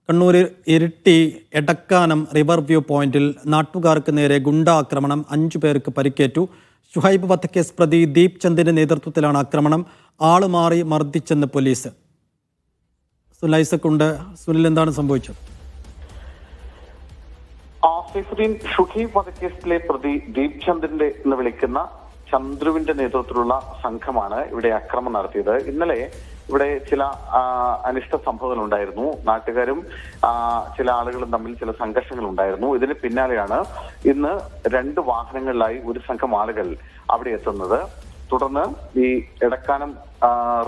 Kannur Iritty Edakkanam river view പോയിന്റിൽ നാട്ടുകാർക്ക് നേരെ ഗുണ്ടാക്രമണം, 5 പേർക്ക് പരിക്കേറ്റു. ഷുഹൈബ് വധക്കേസ് പ്രതി ദീപ് ചന്ദിന്റെ നേതൃത്വത്തിലാണ് ആക്രമണം. ആളുമാറി മർദ്ദിച്ചെന്ന് പോലീസ്. സുനിൽ, സുനിൽ, എന്താണ് സംഭവിച്ചത്? ആസിഫുദ്ദീൻ ഷുഹൈബ് വധക്കേസിലെ പ്രതി ദീപ് ചന്ദിന്റെ എന്ന് വിളിക്കുന്ന ചന്ദ്രുവിന്റെ നേതൃത്വത്തിലുള്ള സംഘമാണ് ഇവിടെ ആക്രമണം നടത്തിയത്. ഇന്നലെ ഇവിടെ ചില അനിഷ്ട സംഭവങ്ങൾ ഉണ്ടായിരുന്നു. നാട്ടുകാരും ചില ആളുകളും തമ്മിൽ ചില സംഘർഷങ്ങൾ ഉണ്ടായിരുന്നു. ഇതിന് പിന്നാലെയാണ് ഇന്ന് 2 വാഹനങ്ങളിലായി ഒരു സംഘം ആളുകൾ അവിടെ എത്തുന്നത്. തുടർന്ന് ഈ എടക്കാനം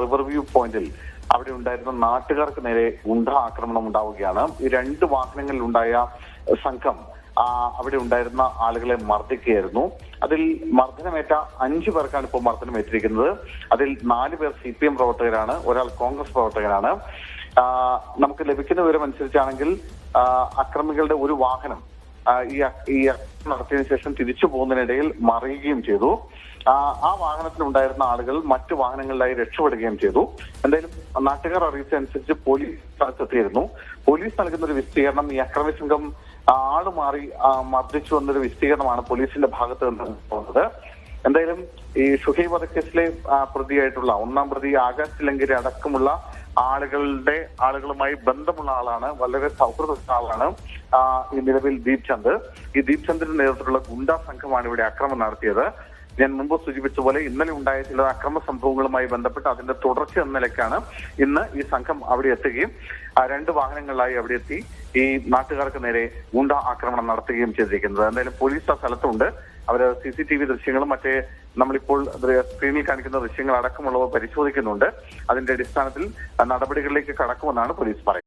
റിവർ വ്യൂ പോയിന്റിൽ അവിടെ ഉണ്ടായിരുന്ന നാട്ടുകാർക്ക് നേരെ ഗുണ്ടാ ആക്രമണം ഉണ്ടാവുകയാണ്. ഈ 2 വാഹനങ്ങളിൽ ഉണ്ടായ സംഘം അവിടെ ഉണ്ടായിരുന്ന ആളുകളെ മർദ്ദിക്കുകയായിരുന്നു. അതിൽ മർദ്ദനമേറ്റ 5 പേർക്കാണ് ഇപ്പോൾ മർദ്ദനമേറ്റിരിക്കുന്നത്. അതിൽ 4 പേർ CPM പ്രവർത്തകരാണ്, ഒരാൾ കോൺഗ്രസ് പ്രവർത്തകനാണ്. നമുക്ക് ലഭിക്കുന്ന വിവരം അനുസരിച്ചാണെങ്കിൽ അക്രമികളുടെ ഒരു വാഹനം ഈ നടത്തിയതിനു ശേഷം തിരിച്ചു പോകുന്നതിനിടയിൽ മറിയുകയും ചെയ്തു. ആ വാഹനത്തിലുണ്ടായിരുന്ന ആളുകൾ മറ്റു വാഹനങ്ങളിലായി രക്ഷപ്പെടുകയും ചെയ്തു. എന്തായാലും നാട്ടുകാർ അറിയിച്ചതനുസരിച്ച് പോലീസ് സ്ഥലത്തെത്തിയിരുന്നു. പോലീസ് നൽകുന്ന ഒരു വിശദീകരണം, ഈ അക്രമി സംഘം ആളുമാറി മർദ്ദിച്ചു എന്നൊരു വിശദീകരണമാണ് പോലീസിന്റെ ഭാഗത്ത് നിന്ന് പോകുന്നത്. എന്തായാലും ഈ ഷുഹൈബ് വധക്കേസിലെ പ്രതിയായിട്ടുള്ള 1-ാം പ്രതി ആകാശ് തില്ലങ്കേരി അടക്കമുള്ള ആളുകളുമായി ബന്ധമുള്ള ആളാണ്, വളരെ സൗഹൃദമുള്ള ആളാണ് ഈ നിലവിൽ ദീപ് ചന്ദ്. ഈ ദീപ് ചന്ദിന്റെ നേതൃത്വത്തിലുള്ള ഗുണ്ടാ സംഘമാണ് ഇവിടെ ആക്രമണം നടത്തിയത്. ഞാൻ മുമ്പ് സൂചിപ്പിച്ച പോലെ ഇന്നലെ ഉണ്ടായ ചില അക്രമ സംഭവങ്ങളുമായി ബന്ധപ്പെട്ട് അതിന്റെ തുടർച്ച എന്ന നിലയ്ക്കാണ് ഇന്ന് ഈ സംഘം അവിടെ എത്തുകയും 2 വാഹനങ്ങളിലായി അവിടെ എത്തി ഈ നാട്ടുകാർക്ക് നേരെ ഗുണ്ടാ ആക്രമണം നടത്തുകയും ചെയ്തിരിക്കുന്നത്. എന്തായാലും പോലീസ് ആ സ്ഥലത്തുണ്ട്. അവര് CCTV ദൃശ്യങ്ങളും മറ്റേ നമ്മളിപ്പോൾ സ്ക്രീനിൽ കാണിക്കുന്ന ദൃശ്യങ്ങൾ അടക്കമുള്ളവ പരിശോധിക്കുന്നുണ്ട്. അതിന്റെ അടിസ്ഥാനത്തിൽ നടപടികളിലേക്ക് കടക്കുമെന്നാണ് പോലീസ് പറയുന്നത്.